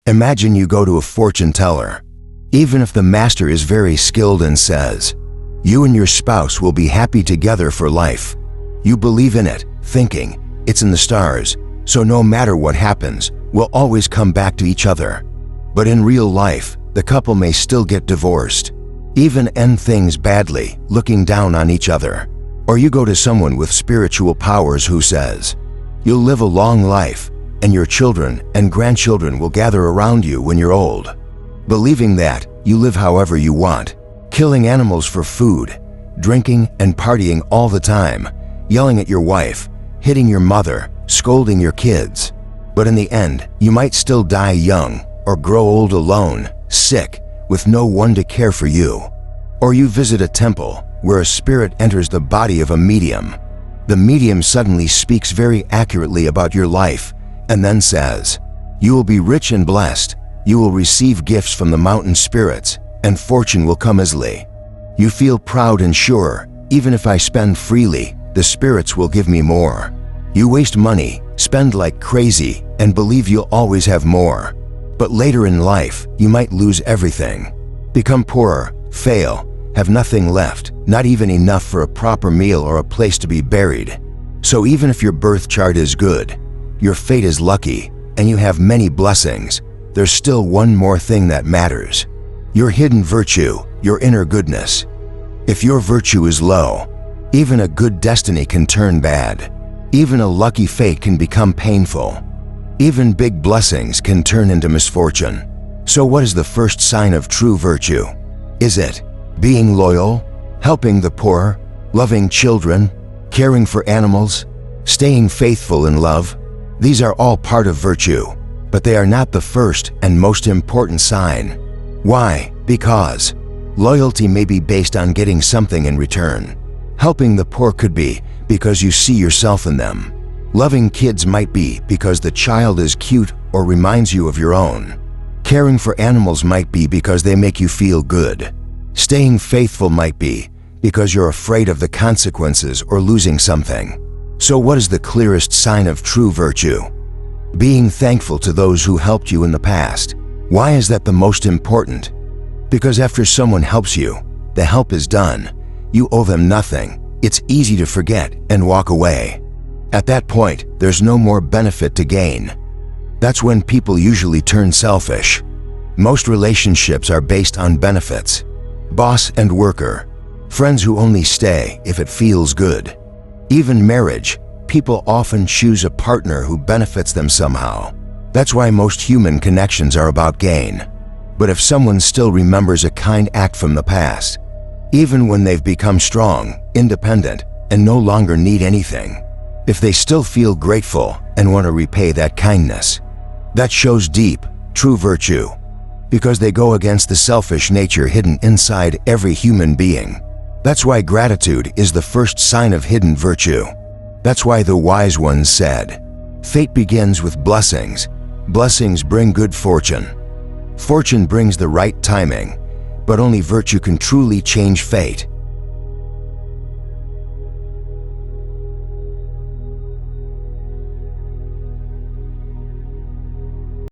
Imagine you go to a fortune teller. Even if the master is very skilled and says, "You and your spouse will be happy together for life," you believe in it, thinking, "It's in the stars, so no matter what happens, we'll always come back to each other." But in real life, the couple may still get divorced, even end things badly, looking down on each other. Or you go to someone with spiritual powers who says, "You'll live a long life, and your children and grandchildren will gather around you when you're old." Believing that, you live however you want, killing animals for food, drinking and partying all the time, yelling at your wife, hitting your mother, scolding your kids. But in the end, you might still die young or grow old alone, sick, with no one to care for you. Or you visit a temple where a spirit enters the body of a medium. The medium suddenly speaks very accurately about your life and then says, "You will be rich and blessed, you will receive gifts from the mountain spirits, and fortune will come easily." You feel proud and sure, "Even if I spend freely, the spirits will give me more." You waste money, spend like crazy, and believe you'll always have more. But later in life, you might lose everything, become poorer, fail, have nothing left, not even enough for a proper meal or a place to be buried. So even if your birth chart is good, your fate is lucky, and you have many blessings, there's still one more thing that matters: your hidden virtue, your inner goodness. If your virtue is low, even a good destiny can turn bad. Even a lucky fate can become painful. Even big blessings can turn into misfortune. So what is the first sign of true virtue? Is it being loyal, helping the poor, loving children, caring for animals, staying faithful in love? These are all part of virtue, but they are not the first and most important sign. Why? Because loyalty may be based on getting something in return. Helping the poor could be because you see yourself in them. Loving kids might be because the child is cute or reminds you of your own. Caring for animals might be because they make you feel good. Staying faithful might be because you're afraid of the consequences or losing something. So what is the clearest sign of true virtue? Being thankful to those who helped you in the past. Why is that the most important? Because after someone helps you, the help is done. You owe them nothing. It's easy to forget and walk away. At that point, there's no more benefit to gain. That's when people usually turn selfish. Most relationships are based on benefits. Boss and worker. Friends who only stay if it feels good. Even marriage, people often choose a partner who benefits them somehow. That's why most human connections are about gain. But if someone still remembers a kind act from the past, even when they've become strong, independent, and no longer need anything, if they still feel grateful and want to repay that kindness, that shows deep, true virtue, because they go against the selfish nature hidden inside every human being. That's why gratitude is the first sign of hidden virtue. That's why the wise ones said, "Fate begins with blessings. Blessings bring good fortune. Fortune brings the right timing, but only virtue can truly change fate."